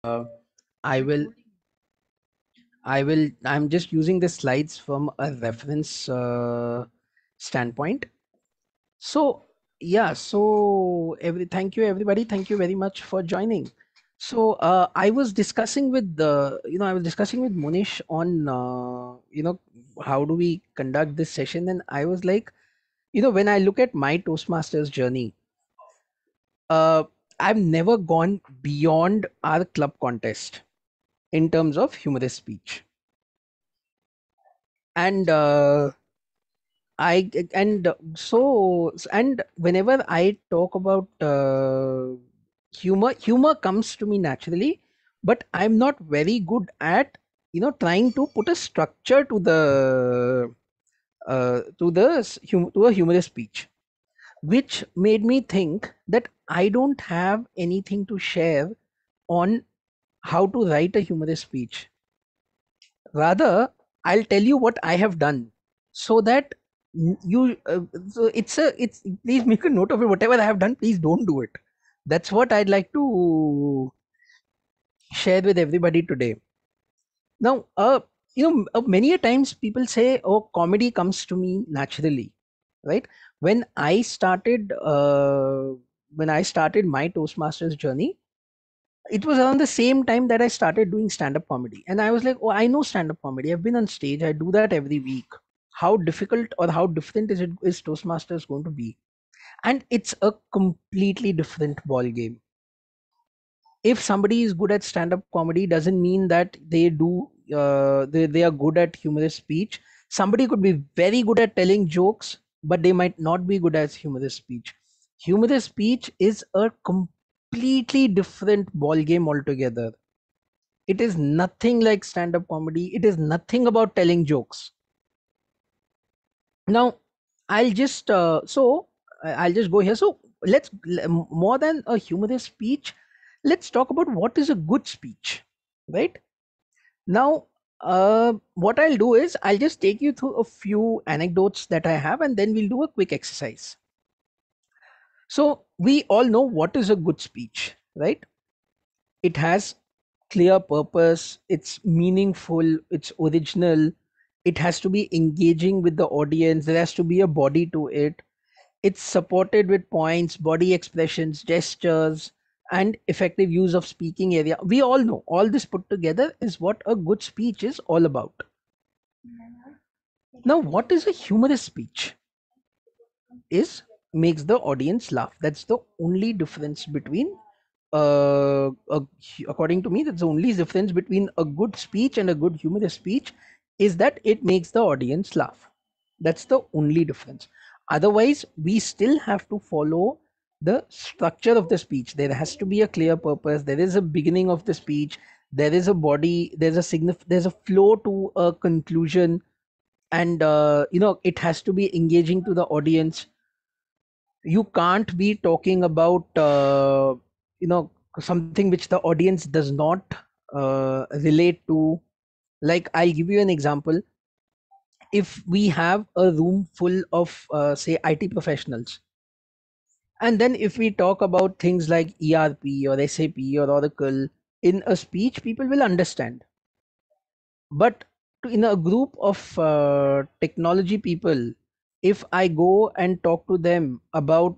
uh, I will, I'm just using the slides from a reference standpoint. So, yeah, so thank you everybody. Thank you very much for joining. So, I was discussing with I was discussing with Monish on, how do we conduct this session? And I was like, when I look at my Toastmasters journey, uh, I've never gone beyond our club contest in terms of humorous speech. And and whenever I talk about humor comes to me naturally, but I'm not very good at trying to put a structure to to a humorous speech, which made me think that I don't have anything to share on how to write a humorous speech. Rather, I'll tell you what I have done so that you. So it's please make a note of it. Whatever I have done, please don't do it. That's what I'd like to share with everybody today. Now, many a times people say, "Oh, comedy comes to me naturally," right? When I started, when I started my Toastmasters journey, it was around the same time that I started doing stand-up comedy. And I was like, oh, I know stand-up comedy. I've been on stage. I do that every week. How difficult or how different is Toastmasters going to be? And it's a completely different ball game. If somebody is good at stand-up comedy, doesn't mean that they are good at humorous speech. Somebody could be very good at telling jokes, but they might not be good at humorous speech. Humorous speech is a completely different ball game altogether. It is nothing like stand-up comedy. It is nothing about telling jokes. Now, I'll just go here. So more than a humorous speech, let's talk about what is a good speech, right? Now, what I'll do is I'll just take you through a few anecdotes that I have, and then we'll do a quick exercise. So we all know what is a good speech, right? It has clear purpose, it's meaningful, it's original, it has to be engaging with the audience, there has to be a body to it, it's supported with points, body expressions, gestures, and effective use of speaking area. We all know all this put together is what a good speech is all about. Now, what is a humorous speech? Is makes the audience laugh. That's the only difference between according to me, that's the only difference between a good speech and a good humorous speech, is that it makes the audience laugh. That's the only difference. Otherwise, we still have to follow the structure of the speech. There has to be a clear purpose. There is a beginning of the speech. There is a body. There's a flow to a conclusion, and it has to be engaging to the audience. You can't be talking about you know something which the audience does not relate to. Like, I'll give you an example. If we have a room full of say IT professionals, and then if we talk about things like ERP or SAP or Oracle in a speech, people will understand. But in a group of technology people, if I go and talk to them about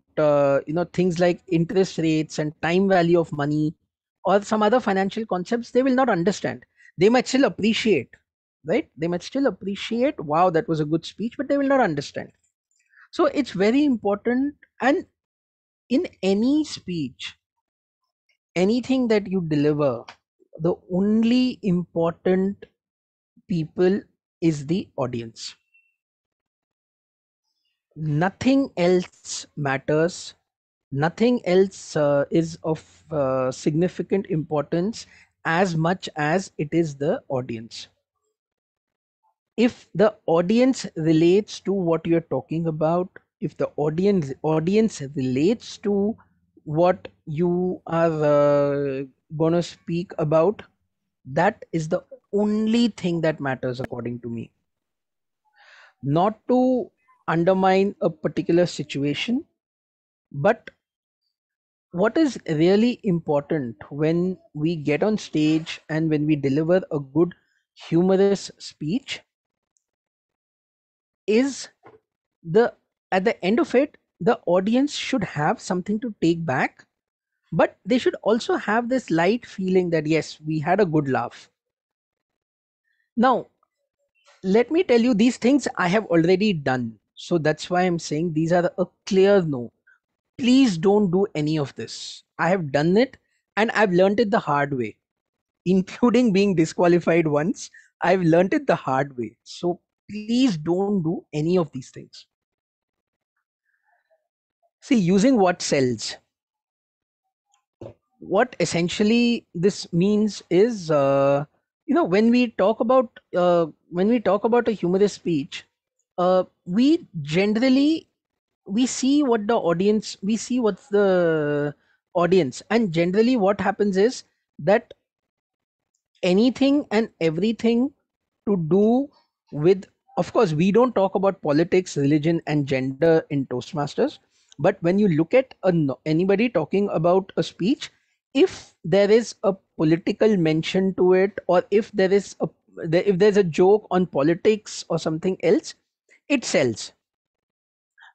things like interest rates and time value of money or some other financial concepts, they will not understand. They might still appreciate, right? They might still appreciate, wow, that was a good speech, but they will not understand. So it's very important. And in any speech, anything that you deliver, the only important people is the audience. Nothing else matters. Nothing else is of significant importance as much as it is the audience. If the audience relates to what you're talking about, if the audience relates to what you are going to speak about, that is the only thing that matters, according to me. Not to undermine a particular situation, but what is really important when we get on stage and when we deliver a good humorous speech is the at the end of it, the audience should have something to take back, but they should also have this light feeling that yes, we had a good laugh. Now, let me tell you, these things I have already done, so that's why I'm saying these are a clear no. Please don't do any of this. I have done it and I've learned it the hard way, including being disqualified once. I've learned it the hard way. So please don't do any of these things. See, using what sells. What essentially this means is, when we talk about a humorous speech, we generally we see what the audience we see what's the audience, and generally what happens is that anything and everything to do with, of course we don't talk about politics, religion and gender in Toastmasters, but when you look at anybody talking about a speech, if there is a political mention to it, or if if there's a joke on politics or something else, it sells.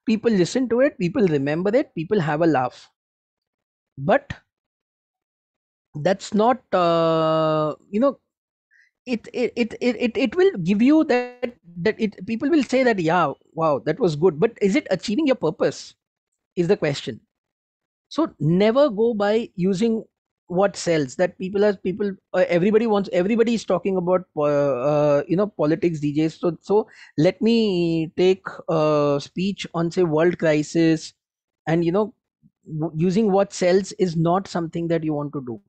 People listen to it, people remember it, people have a laugh. But that's not it will give you that people will say that, yeah, wow, that was good, but is it achieving your purpose, is the question. So never go by using what sells. That people everybody is talking about politics, DJs. So let me take a speech on, say, world crisis, and using what sells is not something that you want to do.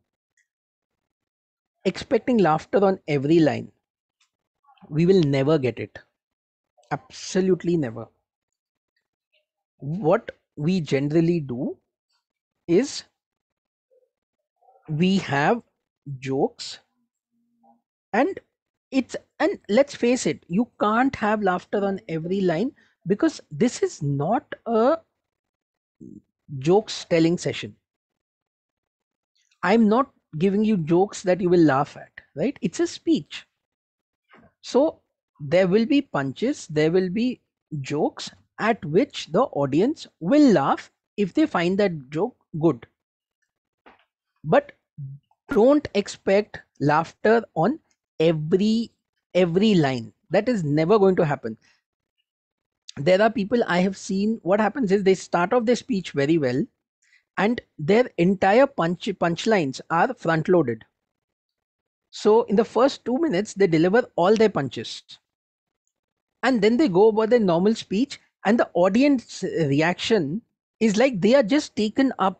Expecting laughter on every line, we will never get it. Absolutely never. What we generally do is we have jokes, and and let's face it, you can't have laughter on every line, because this is not a jokes telling session. I'm not giving you jokes that you will laugh at, right? It's a speech. So there will be punches, there will be jokes at which the audience will laugh if they find that joke good. But don't expect laughter on every every line. That is never going to happen. There are people I have seen, what happens is they start off their speech very well, and their entire punchlines are front loaded. So in the first 2 minutes they deliver all their punches, and then they go about their normal speech, and the audience reaction is like they are just taken on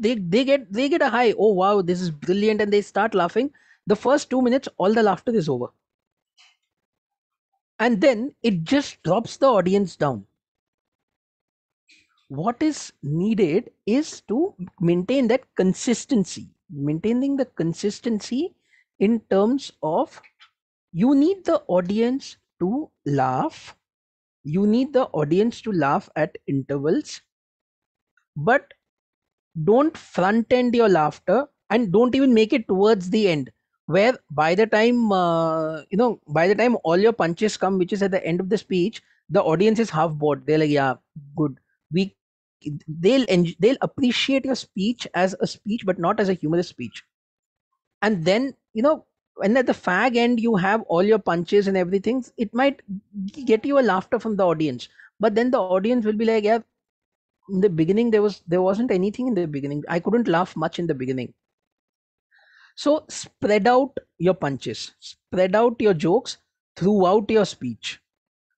they get a high, oh wow, this is brilliant, and they start laughing. The first 2 minutes all the laughter is over, and then it just drops the audience down. What is needed is to maintain that consistency, maintaining the consistency in terms of, you need the audience to laugh, you need the audience to laugh at intervals, but don't front end your laughter, and don't even make it towards the end, where by the time by the time all your punches come, which is at the end of the speech, the audience is half bored. They're like, yeah, good. we they'll appreciate your speech as a speech, but not as a humorous speech. And then when at the fag end you have all your punches and everything, it might get you a laughter from the audience, but then the audience will be like, yeah, in the beginning there wasn't anything in the beginning, I couldn't laugh much in the beginning. So spread out your punches, spread out your jokes throughout your speech,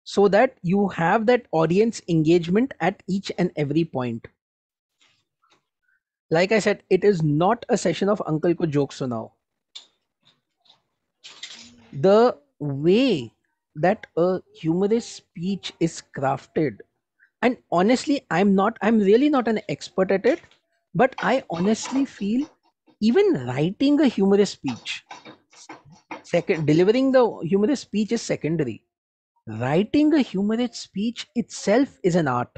so that you have that audience engagement at each and every point. Like I said, it is not a session of uncle ko jokes now. The way that a humorous speech is crafted, and honestly, I'm really not an expert at it, but I honestly feel even writing a humorous speech, second, delivering the humorous speech is secondary. Writing a humorous speech itself is an art.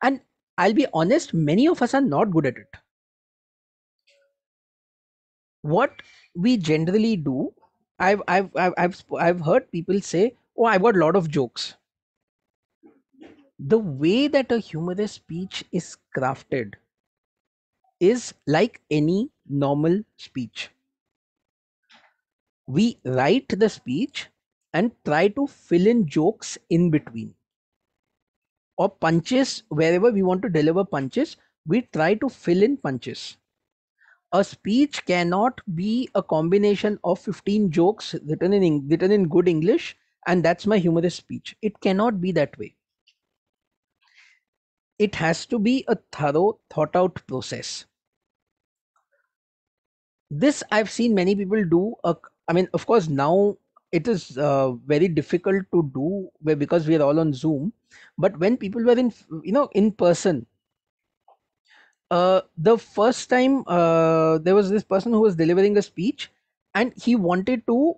And I'll be honest, many of us are not good at it. What we generally do, I've heard people say, "Oh, I've got a lot of jokes." The way that a humorous speech is crafted is like any normal speech. We write the speech and try to fill in jokes in between, or punches wherever we want to deliver punches. We try to fill in punches. A speech cannot be a combination of 15 jokes written in good English, and that's my humorous speech. It cannot be that way. It has to be a thorough, thought out process. This I've seen many people do. I mean, of course, now it is very difficult to do because we are all on Zoom. But when people were in person, the first time there was this person who was delivering a speech, and he wanted to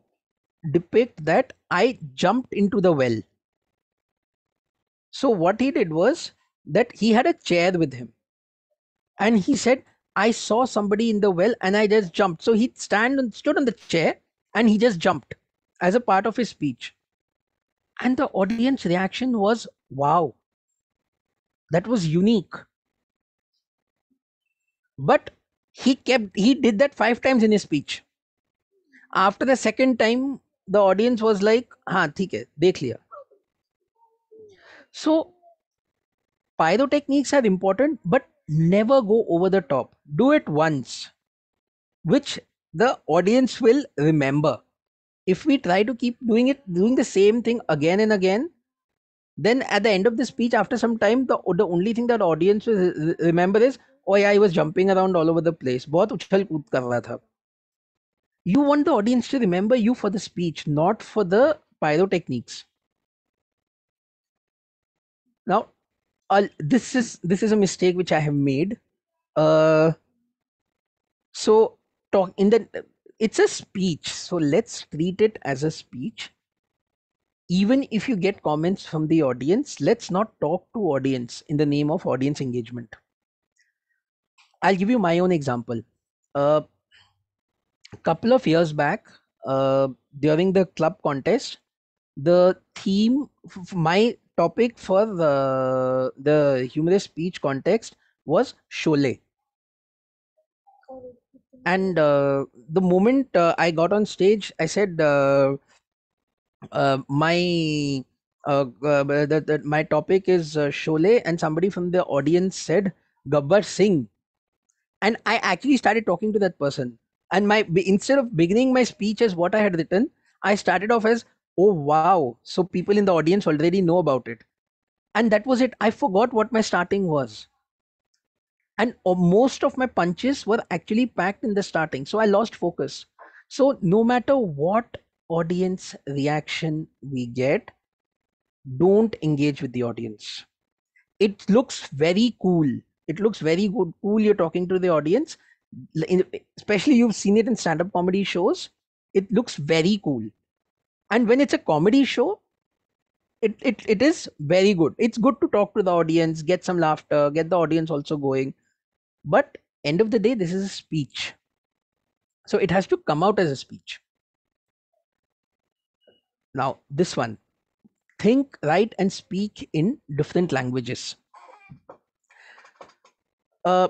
depict that I jumped into the well. So what he did was that he had a chair with him, and he said, I saw somebody in the well and I just jumped. So he stood on the chair and he just jumped as a part of his speech. And the audience reaction was, wow, that was unique. But he did that 5 times in his speech. After the second time, the audience was like, हाँ ठीक है, देख लिया. So pyrotechniques are important, but never go over the top. Do it once, which the audience will remember. If we try to keep doing the same thing again and again, then at the end of the speech, after some time, the only thing that audience will remember is, oh yeah, I was jumping around all over the place. बहुत उछल कूद कर रहा था. You want the audience to remember you for the speech, not for the pyrotechniques. Now, this is a mistake which I have made. Uh, so talk in the it's a speech, so let's treat it as a speech. Even if you get comments from the audience, let's not talk to audience in the name of audience engagement. I'll give you my own example. A couple of years back, during the club contest, the theme, my topic for the humorous speech context was Sholay. And the moment I got on stage, I said, my my topic is Sholay, and somebody from the audience said Gabbar Singh, and I actually started talking to that person. And instead of beginning my speech as what I had written, I started off as, "Oh wow, so people in the audience already know about it," and that was it. I forgot what my starting was, and most of my punches were actually packed in the starting, so I lost focus. So no matter what audience reaction we get, don't engage with the audience. It looks very cool. It looks very good, cool. You're talking to the audience. Especially you've seen it in stand-up comedy shows. It looks very cool. And when it's a comedy show, it is very good. It's good to talk to the audience, get some laughter, get the audience also going. But end of the day, this is a speech. So it has to come out as a speech. Now, this one, think, write, and speak in different languages. Uh,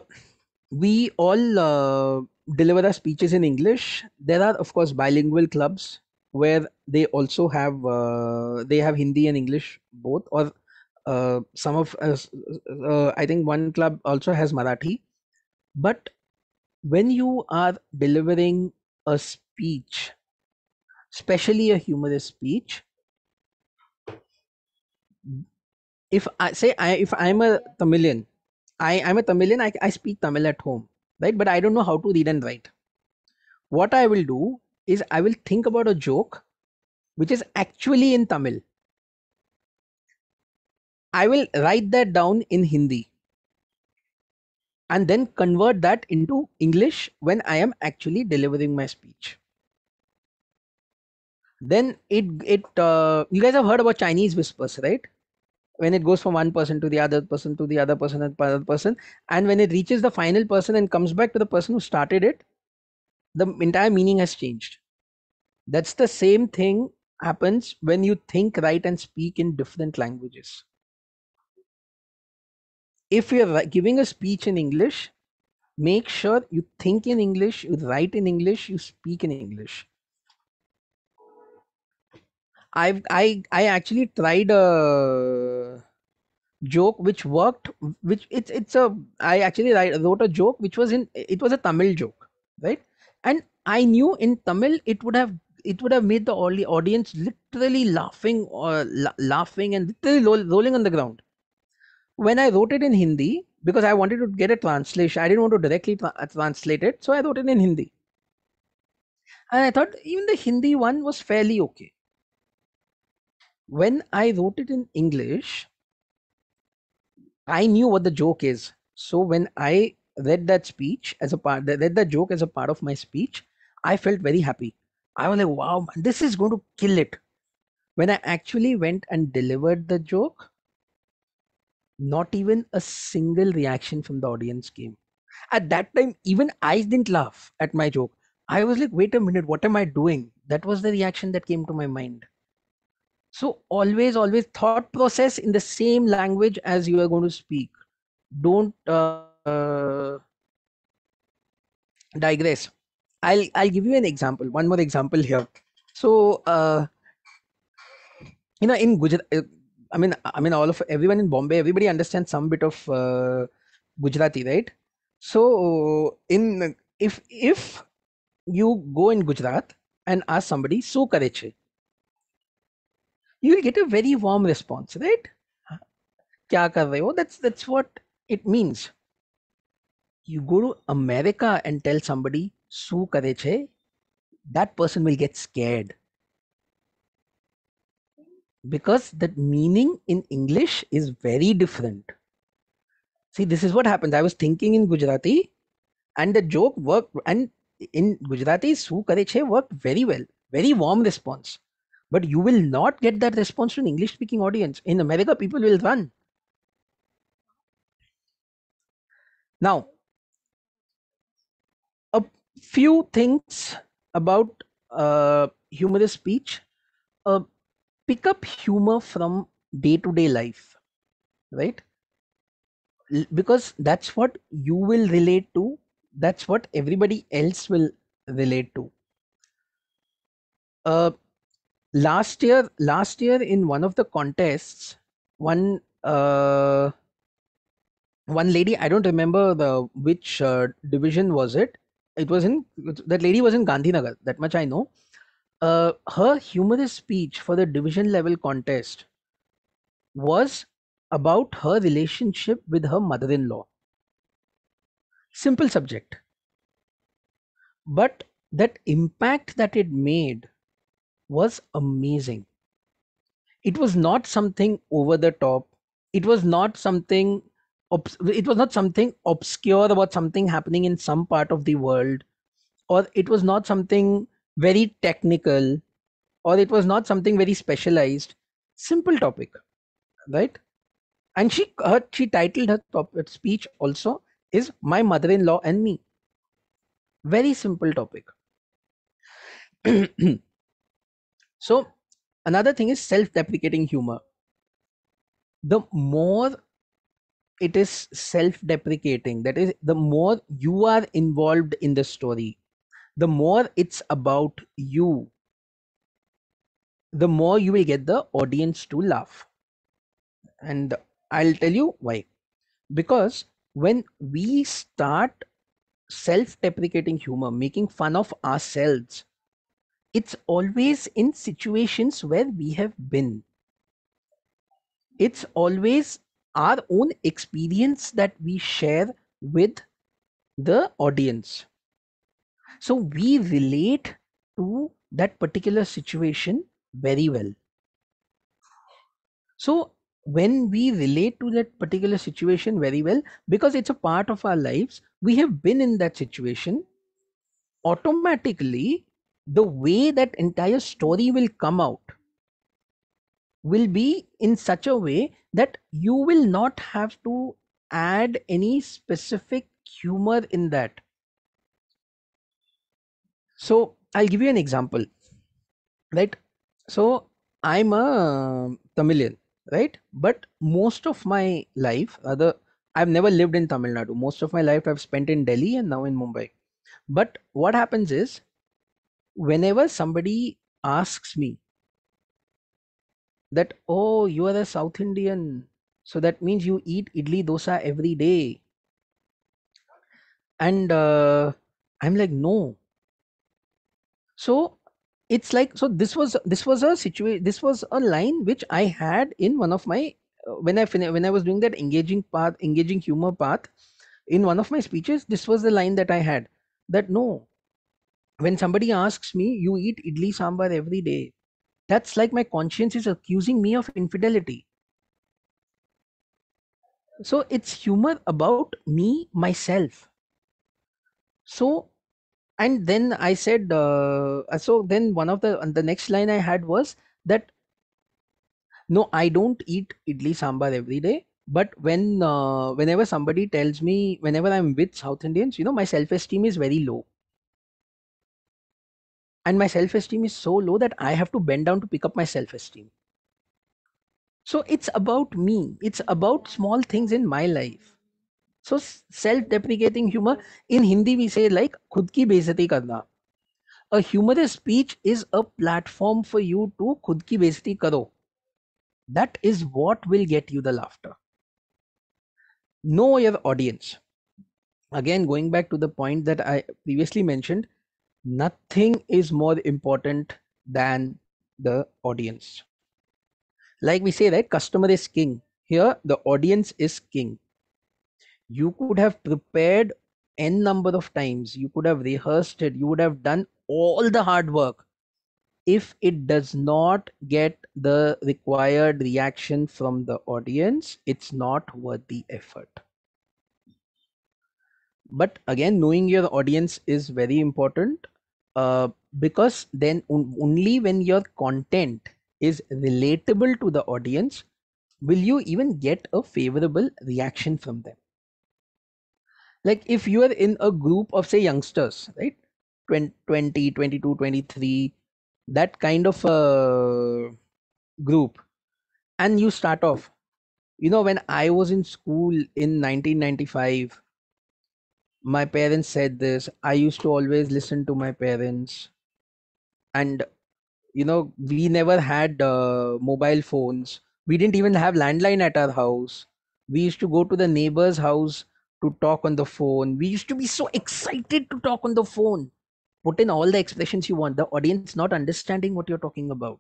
we all deliver our speeches in English. There are, of course, bilingual clubs where they also have they have Hindi and English both, or some of us. I think one club also has Marathi. But when you are delivering a speech, especially a humorous speech, if I'm a Tamilian, I'm a Tamilian, I speak Tamil at home, right? But I don't know how to read and write. What I will do is I will think about a joke which is actually in Tamil. I will write that down in Hindi and then convert that into English when I am actually delivering my speech. Then you guys have heard about Chinese whispers, right? when it goes from one person to the other person to the other person and other person, and when it reaches the final person and comes back to the person who started it, the entire meaning has changed. That's the same thing happens when you think, write, and speak in different languages. If you're giving a speech in English, make sure you think in English, you write in English, you speak in English. I actually tried a joke which worked, which it's a I actually wrote a joke which was in, it was a Tamil joke, right? And I knew in Tamil it would have made the audience literally laughing or laughing and literally rolling on the ground. When I wrote it in Hindi, because I wanted to get a translation, I didn't want to directly translate it, so I wrote it in Hindi. And I thought even the Hindi one was fairly okay. When I wrote it in English, I knew what the joke is. So when I read that speech as a part, read that joke as a part of my speech, I felt very happy. I was like, wow, man, this is going to kill it. When I actually went and delivered the joke, not even a single reaction from the audience came. At that time, even I didn't laugh at my joke. I was like, wait a minute, what am I doing? That was the reaction that came to my mind. So always thought process in the same language as you are going to speak. Don't digress. I'll give you an example. One more example here. So in Gujarat, all of everyone in Bombay, everybody understands some bit of Gujarati, right? So in if you go in Gujarat and ask somebody, "So kare che," you will get a very warm response, right? "Kya kar rahe ho?" That's what it means. You go to America and tell somebody, "So kare che," that person will get scared because the meaning in English is very different. See, this is what happens. I was thinking in Gujarati and the joke worked, and in Gujarati, "Su kare che" worked very well, very warm response. But you will not get that response to an English speaking audience. In America, people will run. Now, a few things about humorous speech. Uh, Pick up humor from day to day life, right? Because that's what you will relate to, that's what everybody else will relate to. uh last year in one of the contests, one one lady, I don't remember the which division was it. It was in, that lady was in Gandhinagar, that much I know. Her humorous speech for the division level contest was about her relationship with her mother-in-law. Simple subject, but that impact that it made was amazing. It was not something over the top. It was not something it was not something obscure about something happening in some part of the world, or it was not something very technical, or it was not something very specialized. Simple topic, right? And she titled her speech also is "My Mother-in-Law and Me." Very simple topic. So another thing is self-deprecating humor. The more it is self-deprecating, that is, the more you are involved in the story, the more it's about you, the more you will get the audience to laugh. And I'll tell you why. Because when we start self-deprecating humor, making fun of ourselves, it's always in situations where we have been. It's always our own experience that we share with the audience. So we relate to that particular situation very well. So when we relate to that particular situation very well, because it's a part of our lives, we have been in that situation, automatically the way that entire story will come out will be in such a way that you will not have to add any specific humor in that. So I'll give you an example, right? So I'm a Tamilian, right? But most of my life, I've never lived in Tamil Nadu. Most of my life I've spent in Delhi and now in Mumbai. But what happens is, whenever somebody asks me that, oh, you are a South Indian, so that means you eat idli dosa every day, and I'm like, no. So it's like, so this was a situation, this was a line which I had in one of my when I was doing that engaging humor path in one of my speeches. This was the line that I had, that no, when somebody asks me, you eat idli sambar every day, that's like my conscience is accusing me of infidelity. So it's humor about me myself. So, and then I said, so then one of the next line I had was that no, I don't eat idli sambar every day, but whenever somebody tells me, whenever I'm with South Indians, my self esteem is very low, and my self esteem is so low that I have to bend down to pick up my self esteem. So it's about me, it's about small things in my life. So self deprecating humor, in Hindi we say like khud ki बेइज्जती karna. A humorous speech is a platform for you to khud ki बेइज्जती karo. That is what will get you the laughter. Know your audience. Again, going back to the point that I previously mentioned, nothing is more important than the audience. Like we say, right, customer is king. Here, the audience is king. You could have prepared n number of times, you could have rehearsed it, you would have done all the hard work. If it does not get the required reaction from the audience, it's not worth the effort. But again, knowing your audience is very important, because then only when your content is relatable to the audience will you even get a favorable reaction from them. Like if you are in a group of say youngsters, right, 20, 22, 23, that kind of group, and you start off, when I was in school in 1995, my parents said this, I used to always listen to my parents, and we never had mobile phones, we didn't even have landline at our house, we used to go to the neighbor's house to talk on the phone, we used to be so excited to talk on the phone. Put in all the expressions you want, the audience not understanding what you're talking about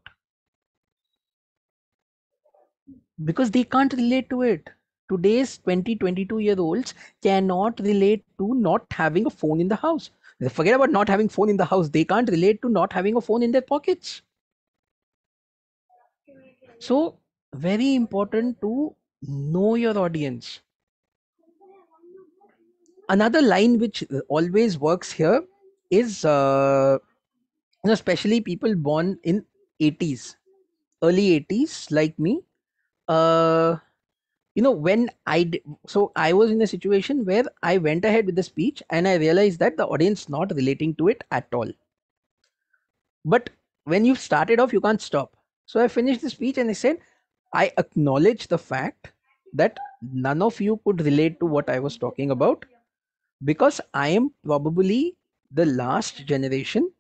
because they can't relate to it. Today's 22 year olds cannot relate to not having a phone in the house. Forget about not having phone in the house, they can't relate to not having a phone in their pockets. So very important to know your audience. Another line which always works here is especially people born in 80s, early 80s like me. uh when so I was in a situation where I went ahead with the speech and I realized that the audience not relating to it at all. But when you started off, you can't stop. So I finished the speech and I said, I acknowledge the fact that none of you could relate to what I was talking about, because I am probably the last generation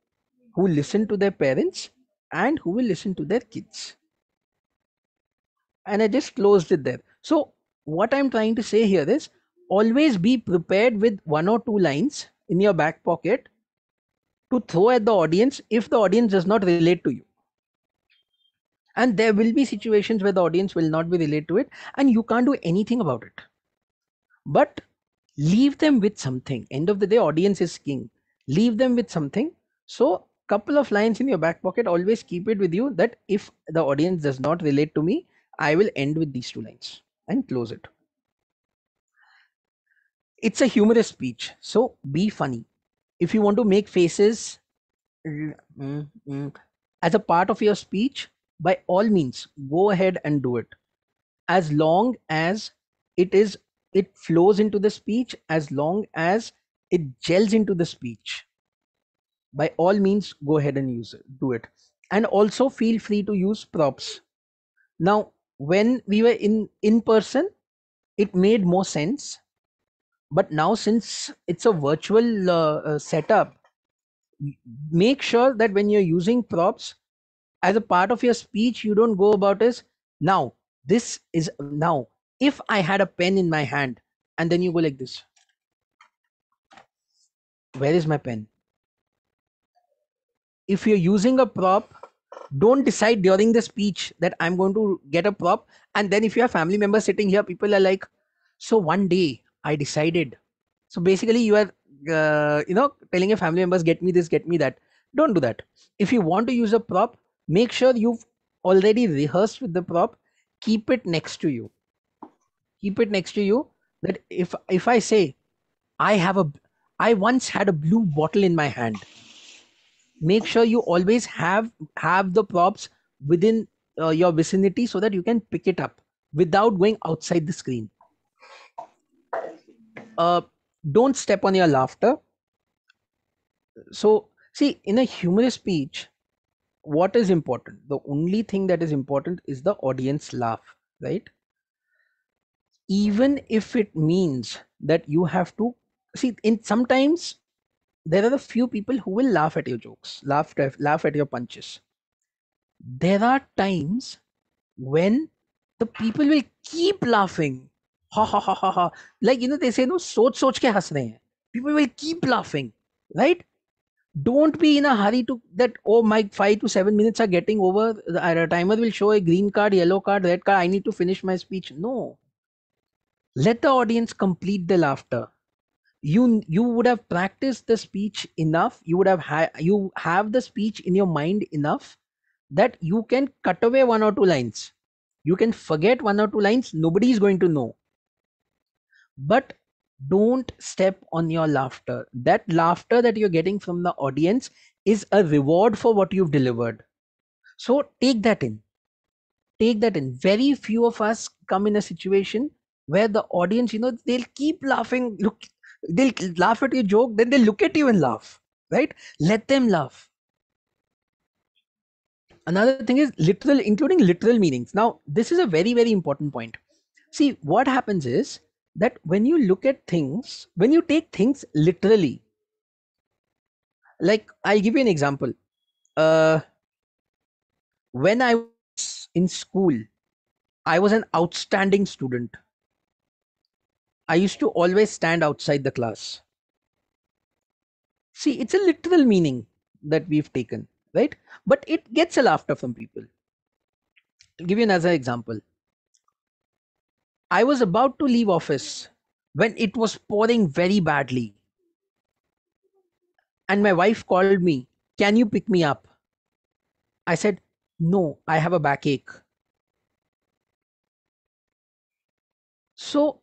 who listen to their parents and who will listen to their kids. And I just closed it there. So, what I'm trying to say here is always be prepared with one or two lines in your back pocket to throw at the audience if the audience does not relate to you. And there will be situations where the audience will not be relate to it, and you can't do anything about it. But leave them with something. End of the day, audience is king. Leave them with something. So, couple of lines in your back pocket, always keep it with you that if the audience does not relate to me, I will end with these two lines and close it. It's a humorous speech, so be funny. If you want to make faces mm, mm, as a part of your speech, by all means go ahead and do it, as long as it is it flows into the speech, as long as it gels into the speech. By all means go ahead and use it, do it. And also feel free to use props. Now when we were in person, it made more sense, but now since it's a virtual setup, make sure that when you're using props as a part of your speech, you don't go about as, now this is, now if I had a pen in my hand, and then you go like this, where is my pen? If you're using a prop, don't decide during the speech that I'm going to get a prop. And then if you have family members sitting here, people are like, so one day I decided. So basically you are telling your family members, get me this, get me that. Don't do that. If you want to use a prop, make sure you've already rehearsed with the prop. Keep it next to you. Keep it next to you, that if I say, i have a I once had a blue bottle in my hand, make sure you always have the props within your vicinity, so that you can pick it up without going outside the screen. uh, don't step on your laughter. So see, in a humorous speech, what is important, the only thing that is important is the audience laugh, right? Even if it means that you have to see, in sometimes there are a few people who will laugh at your jokes, laugh at your punches. There are times when the people will keep laughing, ha ha ha ha ha, like they say, no, soch ke has rahe hain. People will keep laughing, right? Don't be in a hurry to that, oh my, 5 to 7 minutes are getting over, the timer will show a green card, yellow card, red card, I need to finish my speech. No, let the audience complete the laughter. You would have practiced the speech enough, you would have you have the speech in your mind enough that you can cut away one or two lines, you can forget one or two lines, nobody is going to know. But don't step on your laughter. That laughter that you're getting from the audience is a reward for what you've delivered. So take that in. Take that in. Very few of us come in a situation where the audience, they'll keep laughing. Look, they'll laugh at your joke, then they'll look at you and laugh, right? Let them laugh. Another thing is literal, including literal meanings. Now, this is a very, very important point. See, what happens is that when you look at things, when you take things literally, like I'll give you an example. Uh, when I was in school, I was an outstanding student. I used to always stand outside the class. See, it's a literal meaning that we've taken, right? But it gets a laughter from people. I'll give you another example. I was about to leave office when it was pouring very badly, and my wife called me, can you pick me up? I said, no, I have a backache. So,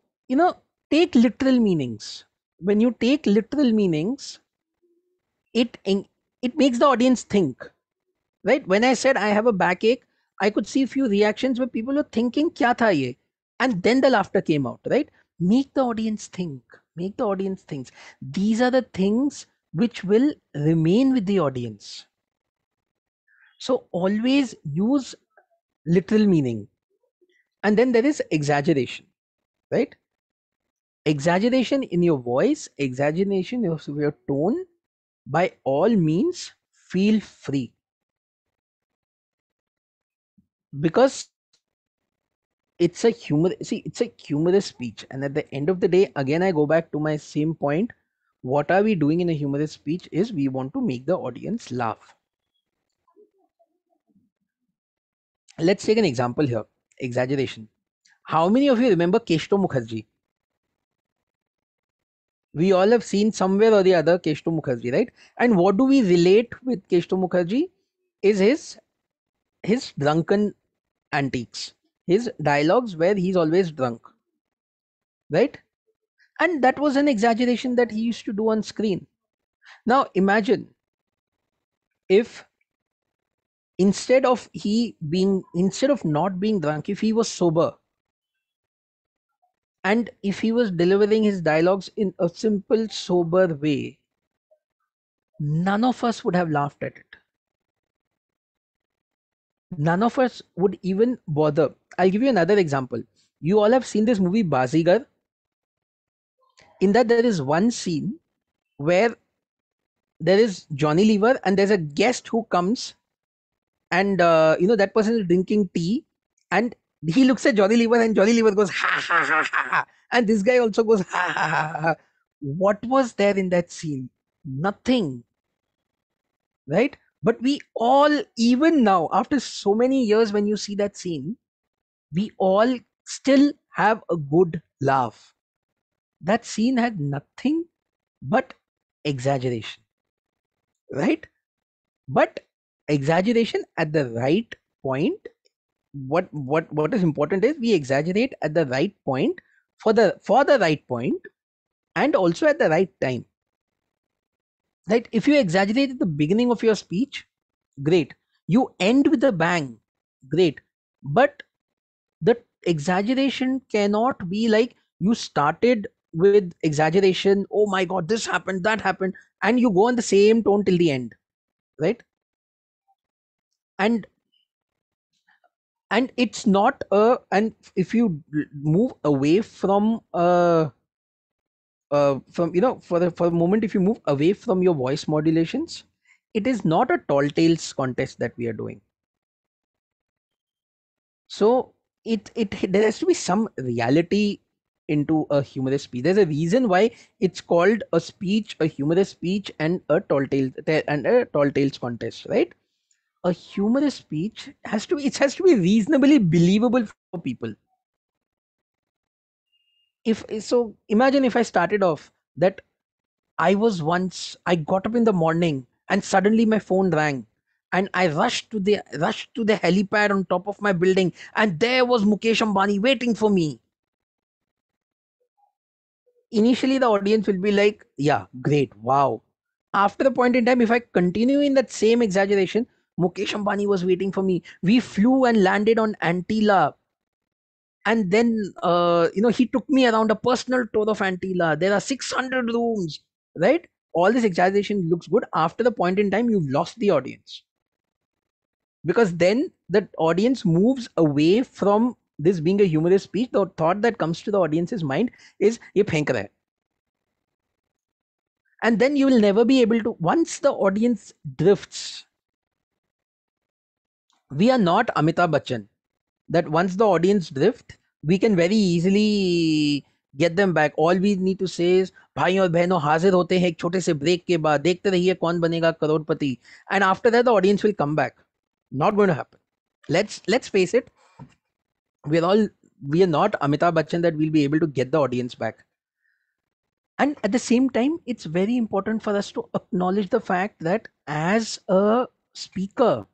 take literal meanings. When you take literal meanings, it it makes the audience think, right? When I said I have a backache, I could see a few reactions where people were thinking, kya tha ye? And then the laughter came out, right? Make the audience think. Make the audience think. These are the things which will remain with the audience. So always use literal meaning. And then there is exaggeration, right? Exaggeration in your voice, exaggeration of your tone, by all means, feel free. Because it's a humorous speech. And at the end of the day, again, I go back to my same point. What are we doing in a humorous speech is we want to make the audience laugh. Let's take an example here. Exaggeration. How many of you remember Keshto Mukherjee? We all have seen somewhere or the other Keshto Mukherjee, right? And what do we relate with Keshto Mukherjee is his drunken antiques, his dialogues where he's always drunk, right? And that was an exaggeration that he used to do on screen. Now imagine if instead of not being drunk, if he was sober, and if he was delivering his dialogues in a simple sober way, none of us would have laughed at it. None of us would even bother. I'll give you another example. You all have seen this movie Bazigar. In that, there is one scene where there is Johnny Lever and there's a guest who comes, and that person is drinking tea, and he looks at Johnny Lever and Johnny Lever goes ha ha ha ha ha, and this guy also goes ha ha ha ha ha. What was there in that scene? Nothing, right? But we all, even now, after so many years, when you see that scene, we all still have a good laugh. That scene had nothing but exaggeration, right? But exaggeration at the right point. What is important is we exaggerate at the right point, for the right point, and also at the right time. Right? If you exaggerate at the beginning of your speech, great. You end with a bang, great. But the exaggeration cannot be like you started with exaggeration, oh my god, this happened, that happened, and you go on the same tone till the end, right? and and it's not a and if you move away from for a moment, if you move away from your voice modulations, it is not a tall tales contest that we are doing. So it there has to be some reality into a humorous speech. There's a reason why it's called a speech, a humorous speech, and a tall tales contest, right? A humorous speech has to be reasonably believable for people. If so, imagine if I started off that I got up in the morning and suddenly my phone rang, and I rushed to the helipad on top of my building, and there was Mukesh Ambani waiting for me. Initially the audience will be like, yeah, great, wow. After the point in time, if I continue in that same exaggeration, Mukesh Ambani was waiting for me. We flew and landed on Antilla, and then he took me around a personal tour of Antilla. There are 600 rooms, right? All this exaggeration looks good. After the point in time, you've lost the audience, because then the audience moves away from this being a humorous speech. The thought that comes to the audience's mind is ye phenk raha hai. And then you will never be able to, once the audience drifts, we are not Amitabh Bachchan, that once the audience drift, we can very easily get them back. All we need to say is भाई और बहनों हाजिर होते हैं एक छोटे से break के बाद, देखते रहिए कौन बनेगा करोड़पति, and after that the audience will come back. Not going to happen. Let's face it, we're all we are not Amitabh Bachchan that we'll be able to get the audience back. And at the same time, it's very important for us to acknowledge the fact that as a speaker,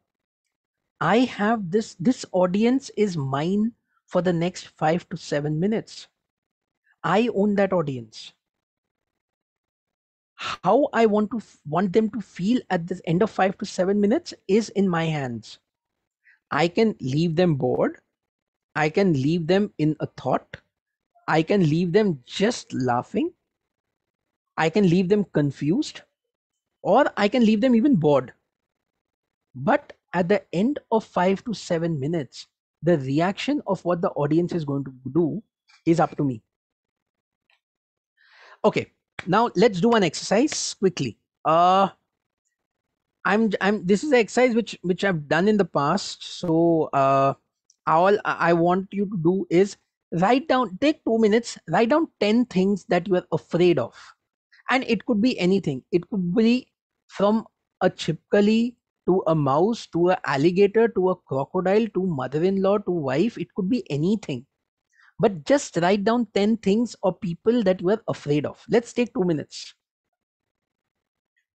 I have this audience is mine for the next 5 to 7 minutes. I own that audience. How I want them to feel at the end of 5 to 7 minutes is in my hands. I can leave them bored, I can leave them in a thought, I can leave them just laughing, I can leave them confused, or I can leave them even bored. But at the end of 5 to 7 minutes, the reaction of what the audience is going to do is up to me. Okay, now let's do an exercise quickly. I'm this is an exercise which I've done in the past. So all I want you to do is take 2 minutes, write down 10 things that you are afraid of. And it could be anything. It could be from a chipkali to a mouse to an alligator to a crocodile to mother-in-law to wife. It could be anything. But just write down 10 things or people that you are afraid of. Let's take 2 minutes.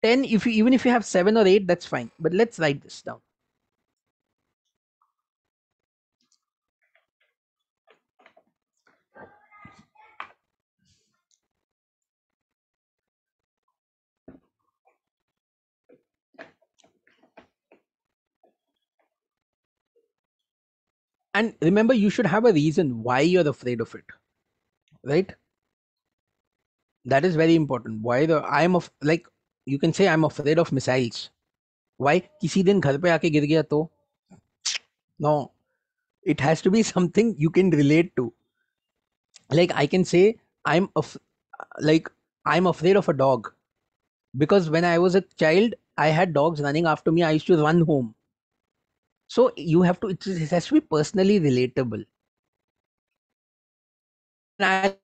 10, if you even if you have 7 or 8, that's fine. But let's write this down. And remember, you should have a reason why you're afraid of it, right? That is very important. Why the I'm of like you can say I'm afraid of missiles. Why? किसी दिन घर पे आके गिर गया तो? No, it has to be something you can relate to. Like I can say I'm af- like I'm afraid of a dog because when I was a child, I had dogs running after me. I used to run home. So you have to. It has to be personally relatable. And I'll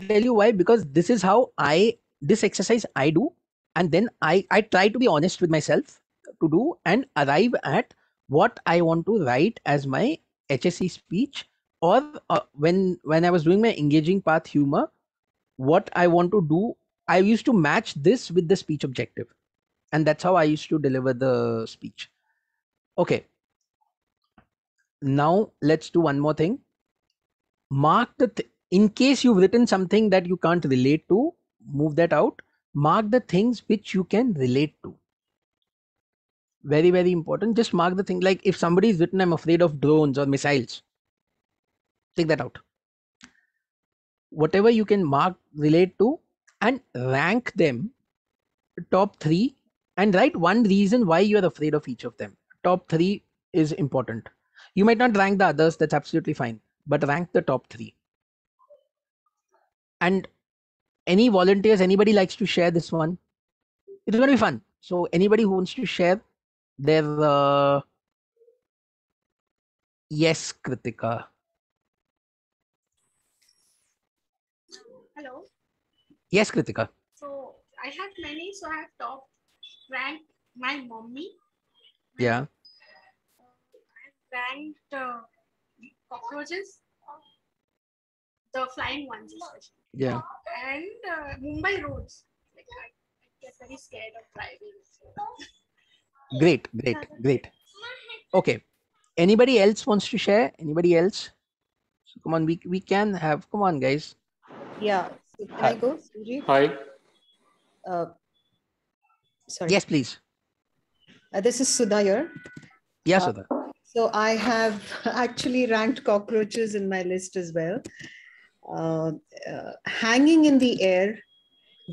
tell you why, because this is how this exercise I do, and then I try to be honest with myself to do and arrive at what I want to write as my HSC speech, or when I was doing my engaging path humor, what I want to do. I used to match this with the speech objective, and that's how I used to deliver the speech. Okay, now let's do one more thing. Mark in case you've written something that you can't relate to, move that out. Mark the things which you can relate to. Very, very important. Just mark the thing. Like if somebody is written, I'm afraid of drones or missiles, take that out. Whatever you can mark, relate to, and rank them top three, and write one reason why you are afraid of each of them. Top three is important. You might not rank the others, that's absolutely fine, but rank the top three. And any volunteers, anybody likes to share this one? It's going to be fun. So anybody who wants to share their yes, Kritika. Hello. Yes, Kritika. So I have many. So I have top ranked my mommy. Yeah. I have ranked cockroaches, the flying ones especially, Yeah. and Mumbai roads. Like I get very scared of driving. So. Great, great, great. Okay. Anybody else wants to share? Anybody else? So come on, we can have. Come on, guys. Yeah. So can I Hi. go, Suji? Hi. Sorry. Yes, please. This is Sudha here. Yes, Sudha. So I have actually ranked cockroaches in my list as well. Hanging in the air,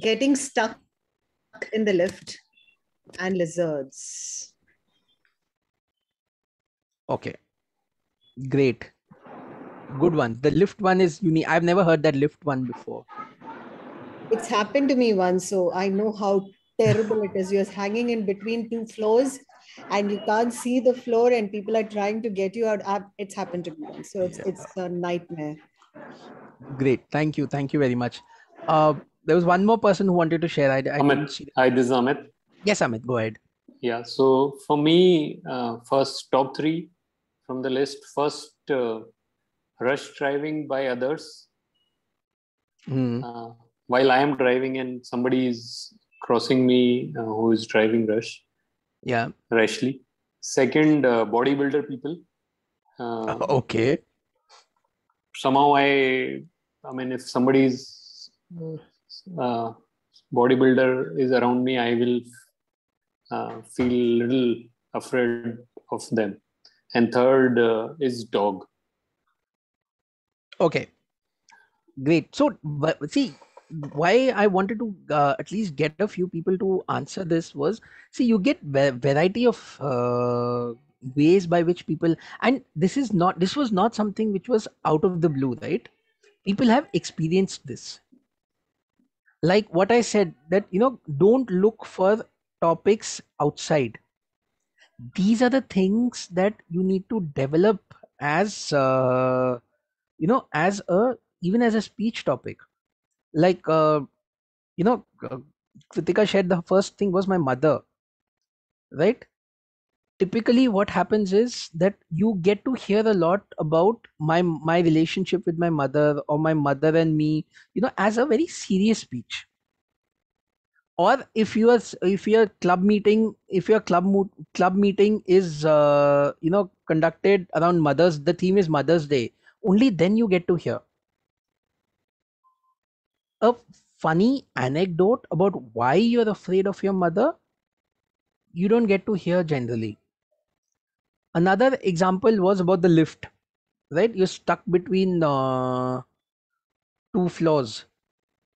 getting stuck in the lift, and lizards. Okay. Great. Good one. The lift one is unique. I've never heard that lift one before. It's happened to me once, so I know how terrible it is. You're hanging in between two floors and you can't see the floor and people are trying to get you out. It's happened to me once. So it's a nightmare. Great. Thank you. Thank you very much. There was one more person who wanted to share. I Amit. couldn't see. Hi, this is Amit. Yes, Amit, go ahead. Yeah. So for me, first top three from the list. First, rush driving by others. While I am driving and somebody is crossing me who is driving rashly. Second, bodybuilder people. Okay. Somehow I mean, if somebody's bodybuilder is around me, I will feel a little afraid of them. And third is dog. Okay. Great. So, see, why I wanted to at least get a few people to answer this was, see, you get variety of ways by which people, and this was not something which was out of the blue, right? People have experienced this. Like what I said, that, don't look for topics outside. These are the things that you need to develop as, as a, even as a speech topic. Like, you know, uh, Kritika shared the first thing was my mother, right? Typically, what happens is that you get to hear a lot about my relationship with my mother, or my mother and me, as a very serious speech. Or if your club meeting is conducted around the theme is Mother's Day, only then you get to hear a funny anecdote about why you're afraid of your mother. You don't get to hear generally. Another example was about the lift. right? You're stuck between two floors.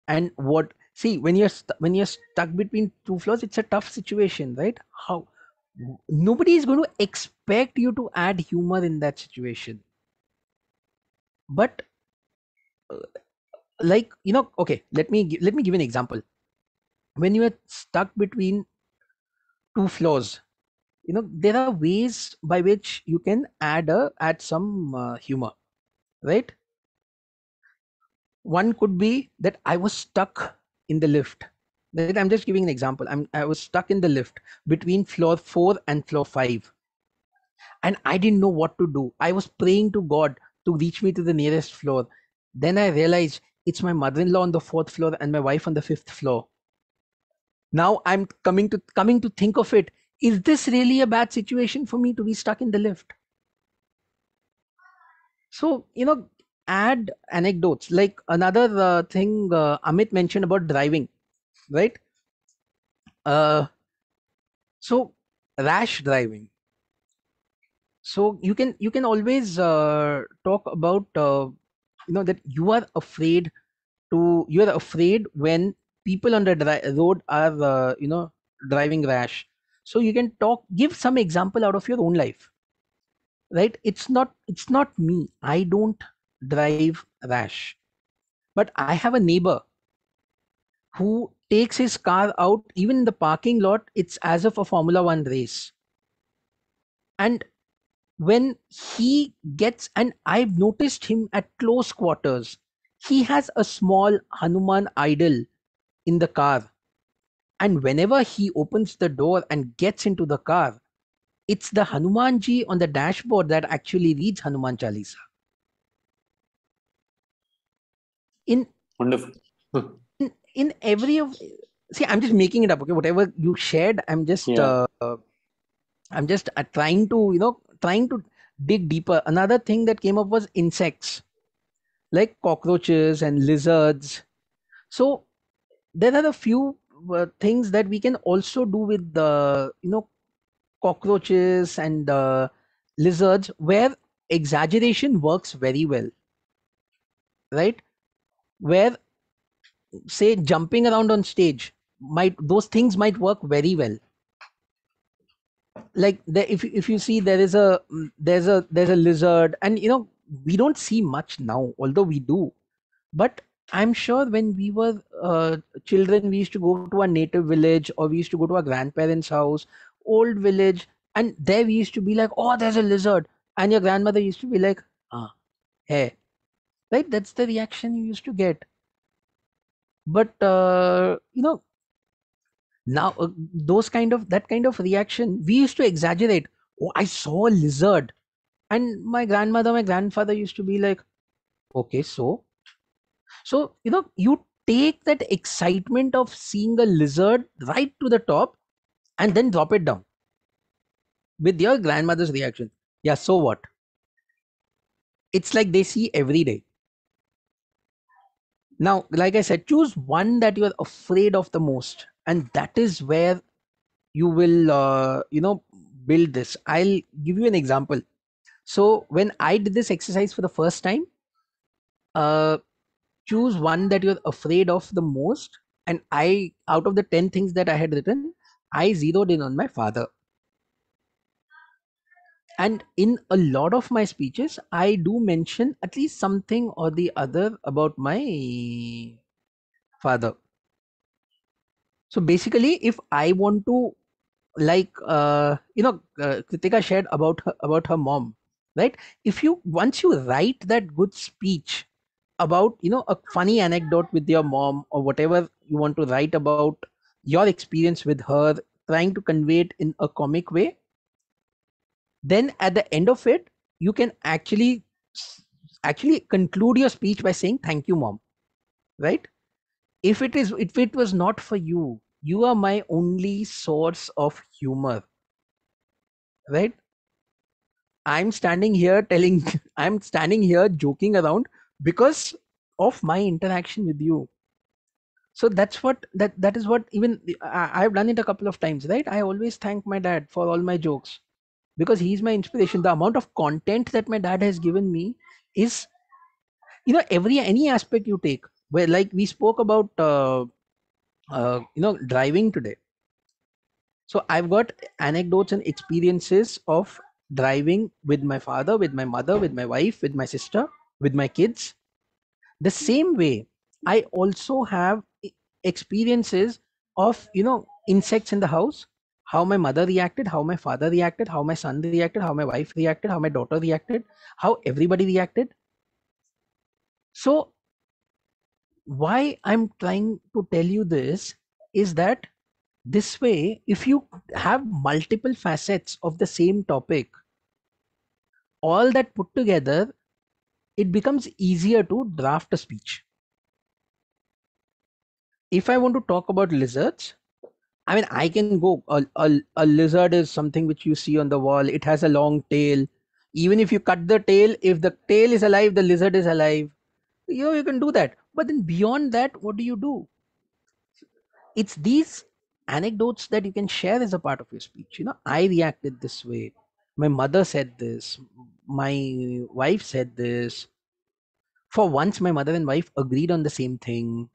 And what, see, when when you're stuck between two floors, it's a tough situation, right? How, nobody is going to expect you to add humor in that situation. But like, okay, let me give an example. When you are stuck between two floors, there are ways by which you can add some humor, right? One could be that I was stuck in the lift. Right? I'm just giving an example. I was stuck in the lift between floor 4 and floor 5, and I didn't know what to do. I was praying to God to reach me to the nearest floor. Then I realized it's my mother-in-law on the 4th floor and my wife on the 5th floor. Now I'm coming to think of it. Is this really a bad situation for me to be stuck in the lift? So, add anecdotes. Like another thing Amit mentioned about driving, right? Uh, so rash driving. So you can always talk about that you are afraid when people on the road are driving rash. So you can give some example out of your own life, right? It's not me. I don't drive rash, but I have a neighbor who takes his car out even in the parking lot. It's as if a Formula One race. And when he gets, and I've noticed him at close quarters, he has a small Hanuman idol in the car. And whenever he opens the door and gets into the car, it's the Hanumanji on the dashboard that actually reads Hanuman Chalisa. In Wonderful. in every of, see, I'm just making it up. Okay, whatever you shared, I'm just trying to dig deeper. Another thing that came up was insects, like cockroaches and lizards. So there are a few things that we can also do with the cockroaches and lizards, where exaggeration works very well, right? Where, say, jumping around on stage, might those things might work very well. Like if you see, there's a lizard, and we don't see much now, although we do. But I'm sure when we were children, we used to go to our native village, or we used to go to our grandparents' house, old village, and there we used to be like, oh, there's a lizard. And your grandmother used to be like, ah, hey, right? That's the reaction you used to get. But, now that kind of reaction, we used to exaggerate. Oh, I saw a lizard. And my grandmother, my grandfather used to be like, okay, so, you take that excitement of seeing a lizard right to the top and then drop it down with your grandmother's reaction. Yeah, so what? It's like they see every day. Now, like I said, choose one that you are afraid of the most, and that is where you will, build this. I'll give you an example. So, when I did this exercise for the first time, uh, choose one that you're afraid of the most. And out of the 10 things that I had written, I zeroed in on my father. And in a lot of my speeches, I do mention at least something or the other about my father. So basically, if I want to, like, Kritika shared about her mom, right? If you once you write that good speech about a funny anecdote with your mom, or whatever you want to write about your experience with her, trying to convey it in a comic way, then at the end of it, you can actually conclude your speech by saying thank you, mom, right? If it was not for you, you are my only source of humor, right? I'm standing here joking around because of my interaction with you. So that is what, even I've done it a couple of times, right? I always thank my dad for all my jokes. because he's my inspiration. The amount of content that my dad has given me is, any aspect you take, where like we spoke about driving today. So I've got anecdotes and experiences of driving with my father, with my mother, with my wife, with my sister, with my kids. The same way, I also have experiences of insects in the house, how my mother reacted, how my father reacted, how my son reacted, how my wife reacted, how my daughter reacted, how everybody reacted. So why I'm trying to tell you this is that this way, if you have multiple facets of the same topic, all that put together, it becomes easier to draft a speech. If I want to talk about lizards, I mean, I can go, a lizard is something which you see on the wall. It has a long tail. Even if you cut the tail, if the tail is alive, the lizard is alive. You can do that. But then beyond that, what do? It's these anecdotes that you can share as a part of your speech. I reacted this way. My mother said this. My wife said this. For once, my mother and wife agreed on the same thing.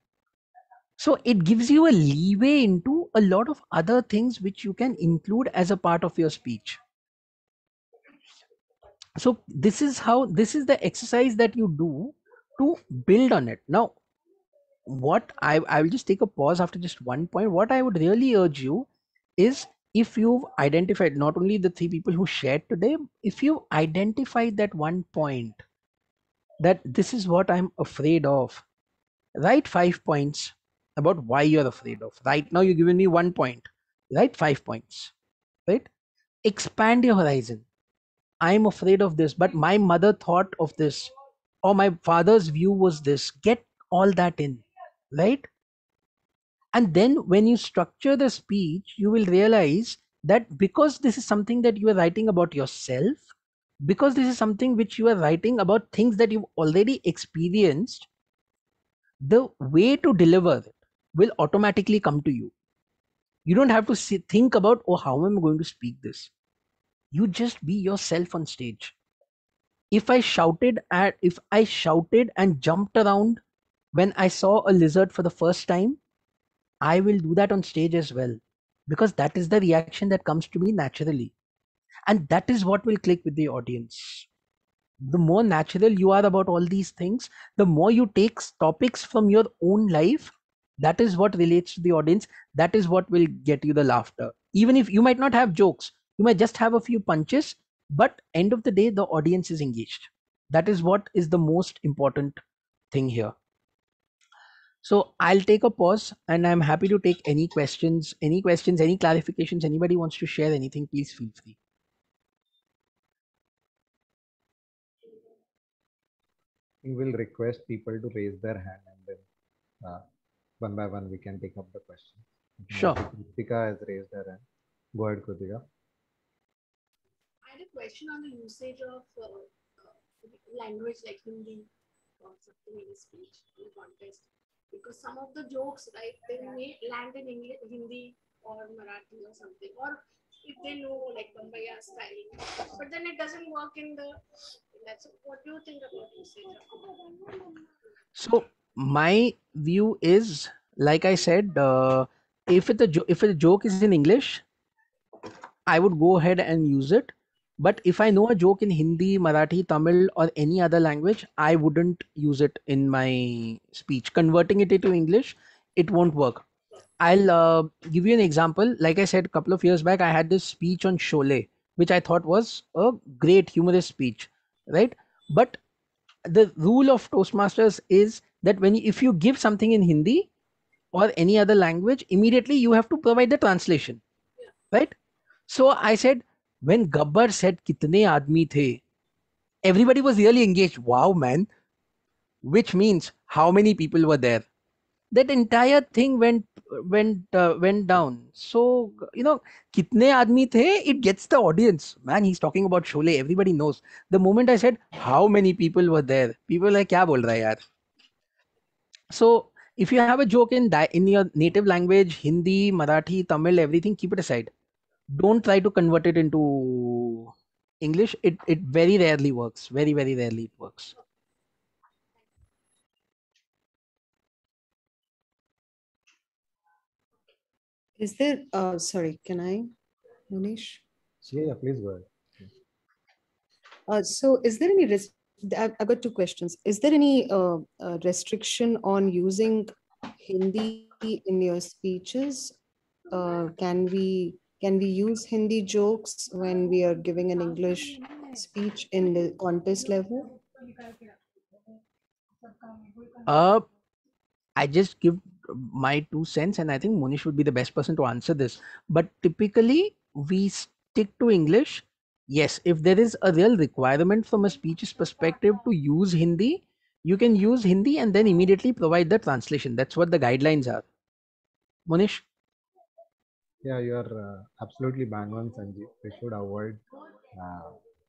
So it gives you a leeway into a lot of other things which you can include as a part of your speech. So this is the exercise that you do to build on it. Now, what I will just take a pause after just one point. What I would really urge you is, if you've identified not only the three people who shared today, if you identified that one point, that this is what I'm afraid of, write 5 points about why you're afraid of. Right now, you've given me 1 point. Write 5 points. Right? Expand your horizon. I'm afraid of this, but my mother thought of this, or my father's view was this. Get all that in, right? And then when you structure the speech, you will realize that because this is something that you are writing about yourself, because this is something which you are writing about things that you've already experienced, the way to deliver it will automatically come to you. You don't have to think about, oh, how am I going to speak this? You just be yourself on stage. If I shouted and jumped around when I saw a lizard for the first time, I will do that on stage as well, because that is the reaction that comes to me naturally. And that is what will click with the audience. The more natural you are about all these things, the more you take topics from your own life, that is what relates to the audience. That is what will get you the laughter. Even if you might not have jokes, you might just have a few punches, but end of the day, the audience is engaged. That is what is the most important thing here. So I'll take a pause, and I'm happy to take any questions, any clarifications. Anybody wants to share anything, please feel free. We will request people to raise their hand, and then one by one we can take up the question. Sure. Kritika has raised her hand. Go ahead, Kritika. I had a question on the usage of language like Hindi or something in a speech in a contest. Because some of the jokes, right, they may land in English, Hindi or Marathi or something, or if they know like Bombaya style, but then it doesn't work in the. That's what do you think about usage of? So my view is, like I said, if a joke is in English, I would go ahead and use it. But if I know a joke in Hindi, Marathi, Tamil, or any other language, I wouldn't use it in my speech. Converting it into English, it won't work. I'll give you an example. Like I said, a couple of years back, I had this speech on Sholay, which I thought was a great humorous speech, right? But the rule of Toastmasters is that if you give something in Hindi or any other language, immediately you have to provide the translation, right? So I said, when Gabbar said, "Kitne aadmi the," everybody was really engaged. Wow, man! Which means how many people were there? That entire thing went down. So kitne aadmi the, it gets the audience. Man, he's talking about Sholay. Everybody knows. The moment I said how many people were there, people were like, kya bol raha hai yaar? So if you have a joke in your native language, Hindi, Marathi, Tamil, everything, keep it aside. don't try to convert it into English. It very rarely works. Very, very rarely it works. Is there, sorry, can I, Manish? Yeah, please go ahead. So is there any I've got two questions. Is there any restriction on using Hindi in your speeches? Can we use Hindi jokes when we are giving an English speech in the contest level? I just give my 2 cents, and I think Monish would be the best person to answer this. But typically, we stick to English. Yes, if there is a real requirement from a speech's perspective to use Hindi, you can use Hindi and then immediately provide the translation. That's what the guidelines are. Monish? Yeah, you are absolutely bang on, Sanjeev. We should avoid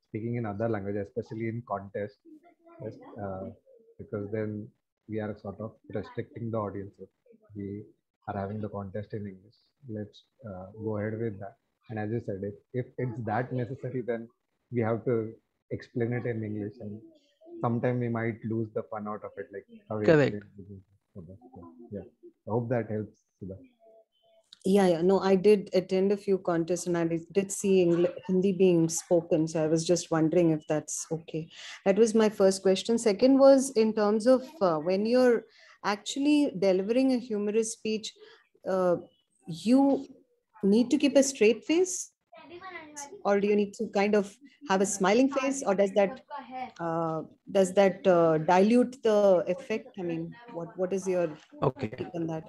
speaking in other languages, especially in contest, yes, because then we are sort of restricting the audience. If we are having the contest in English, let's go ahead with that. And as you said, if it's that necessary, then we have to explain it in English, and sometime we might lose the fun out of it, like how we Correct. explain it. So yeah, I hope that helps, Sudha. Yeah. No, I did attend a few contests and I did see Hindi being spoken. So I was just wondering if that's okay. That was my first question. Second was in terms of when you're actually delivering a humorous speech, you need to keep a straight face, or do you need to kind of have a smiling face, or does that dilute the effect? I mean, what is your Okay. take on that?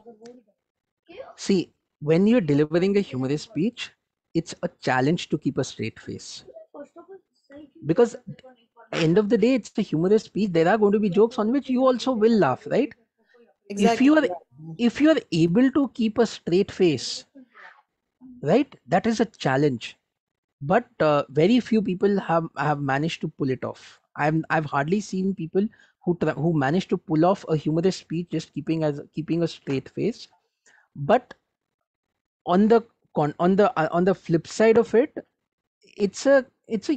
See, when you're delivering a humorous speech, it's a challenge to keep a straight face. Because end of the day, it's a humorous speech. There are going to be jokes on which you also will laugh, right? If Exactly. you are Yeah. if you are able to keep a straight face, right, that is a challenge. But very few people have managed to pull it off. I've hardly seen people who manage to pull off a humorous speech just keeping a straight face. But on the on the flip side of it, it's a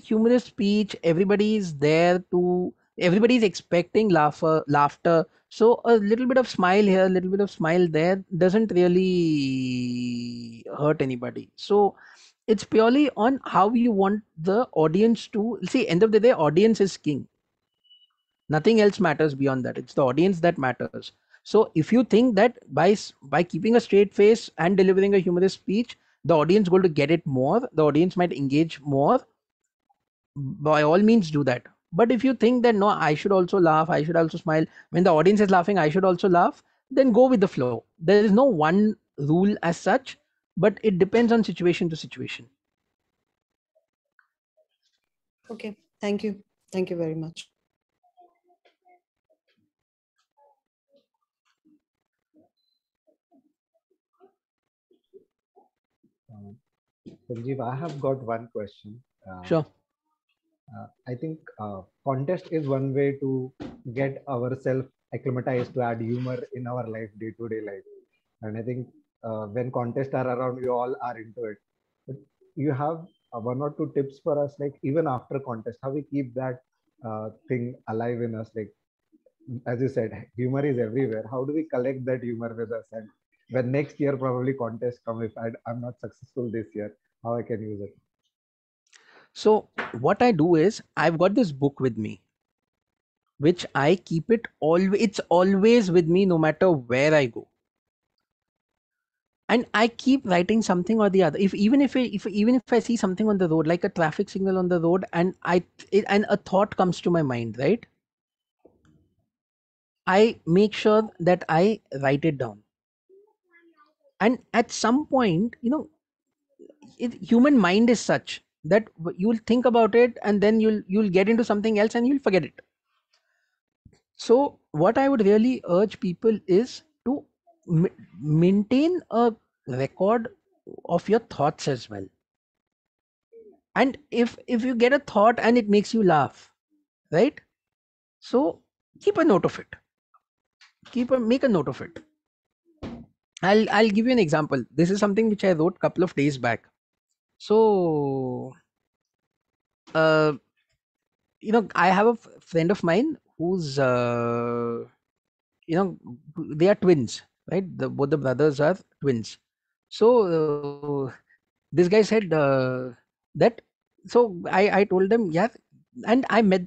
humorous speech. Everybody's expecting laughter, so a little bit of smile here, a little bit of smile there doesn't really hurt anybody. So it's purely on how you want the audience to see. End of the day, audience is king. Nothing else matters beyond that. It's the audience that matters. So if you think that by keeping a straight face and delivering a humorous speech, the audience going to get it more, the audience might engage more, by all means do that. But if you think that no, I should also laugh, I should also smile, when the audience is laughing I should also laugh, then go with the flow. There is no one rule as such, but it depends on situation to situation. Okay. Thank you. Thank you very much. Sanjeev, I have got one question. Sure. I think contest is one way to get ourselves acclimatized to add humor in our life, day-to-day life. And I think when contests are around, we all are into it. But you have one or two tips for us, like even after contest, how we keep that thing alive in us. Like as you said, humor is everywhere. How do we collect that humor with us? And when next year probably contest come, if I'm not successful this year, how I can use it? So what I do is I've got this book with me, which I keep it always. It's always with me, no matter where I go. And I keep writing something or the other. If I see something on the road, like a traffic signal on the road, and and a thought comes to my mind, right? I make sure that I write it down. And at some point, human mind is such that you'll think about it, and then you'll get into something else and you'll forget it. So what I would really urge people is to maintain a record of your thoughts as well. And if you get a thought and it makes you laugh, right? So keep a note of it. Make a note of it. I'll give you an example. This is something which I wrote a couple of days back. So, I have a friend of mine who's, they are twins, right? Both the brothers are twins. So this guy said that. So I told them, yeah, and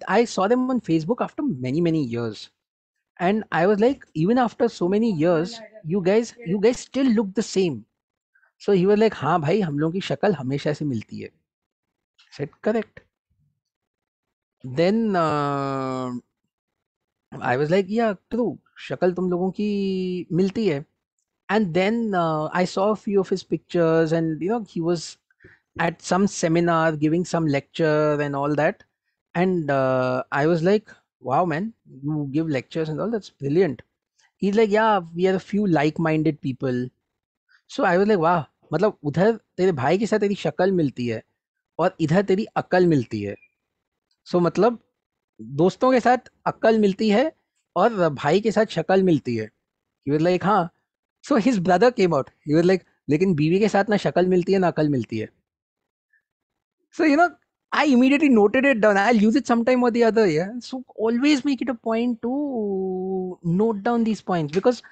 I saw them on Facebook after many years, and I was like, even after so many years, you guys still look the same. So he was like, हाँ भाई हम लोगों की शक्ल हमेशा से मिलती है. I said correct. Then I was like, yeah, true. शक्ल तुम लोगों की मिलती है. And then I saw a few of his pictures, and he was at some seminar giving some lecture and all that. And I was like, wow, man, you give lectures and all, that's brilliant. He's like, yeah, we are a few like-minded people. So I was like, वाह, मतलब उधर तेरे भाई के साथ तेरी शक्ल मिलती है और इधर तेरी अक्ल मिलती है. सो मतलब दोस्तों के साथ अक्ल मिलती है और भाई के साथ शक्ल मिलती है. He was like, हाँ. So his brother came out. He was like, लेकिन बीवी के साथ ना शक्ल मिलती है ना अकल मिलती है. So I immediately noted it down. I'll use it sometime or the other. Yeah. So always make it a point to note down these points, because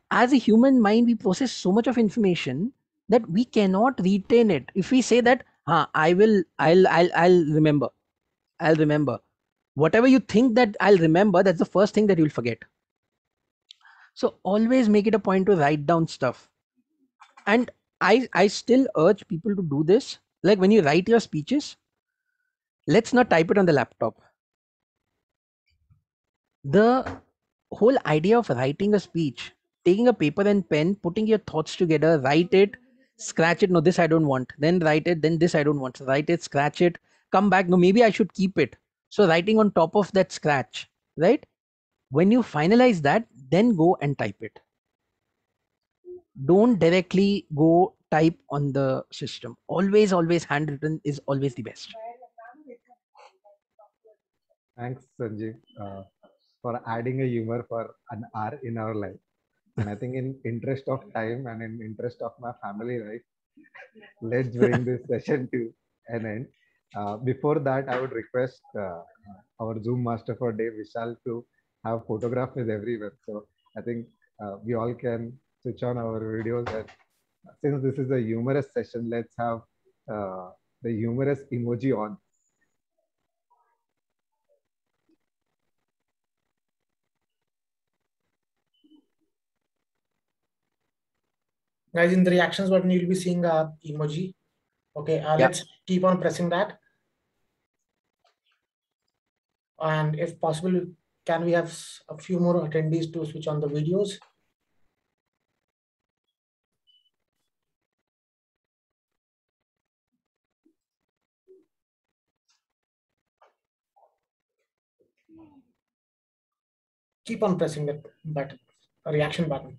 as a human mind, we process so much of information that we cannot retain it. If we say that, I will, I'll remember. I'll remember. Whatever you think that I'll remember, that's the first thing that you'll forget. So always make it a point to write down stuff. And I still urge people to do this. Like when you write your speeches, let's not type it on the laptop. The whole idea of writing a speech, taking a paper and pen, putting your thoughts together, write it, scratch it, no, this I don't want, then write it, then this I don't want, write it, scratch it, come back, no, maybe I should keep it. So writing on top of that scratch, right? When you finalize that, then go and type it. Don't directly go type on the system. Always handwritten is always the best. Thanks, Sanjeev, for adding a humor for an hour in our life. And I think in interest of time and in interest of my family life, let's bring this session to an end. Before that, I would request our Zoom master for day, Vishal, to have photographers everywhere. So I think we all can switch on our videos. And since this is a humorous session, let's have the humorous emoji on. Guys, in the reactions button, you'll be seeing a emoji. Okay, let's keep on pressing that. And if possible, can we have a few more attendees to switch on the videos? Keep on pressing that button, reaction button.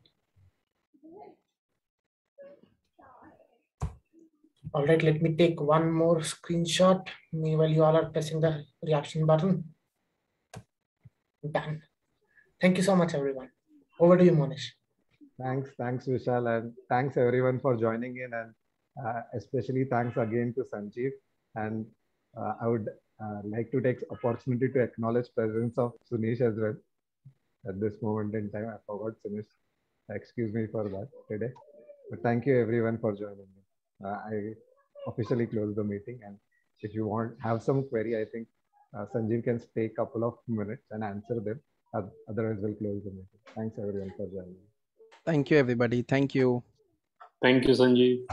All right, let me take one more screenshot. Meanwhile, you all are pressing the reaction button. Done. Thank you so much, everyone. Over to you, Monish. Thanks, Vishal, and thanks everyone for joining in, and especially thanks again to Sanjeev. And I would like to take opportunity to acknowledge presence of Sunish as well at this moment in time. I forgot Sunish. Excuse me for that today. But thank you everyone for joining me. I officially close the meeting, and if you have some query, I think Sanjeev can stay a couple of minutes and answer them. Otherwise, we'll close the meeting. Thanks everyone for joining. Thank you, everybody. Thank you. Thank you, Sanjeev.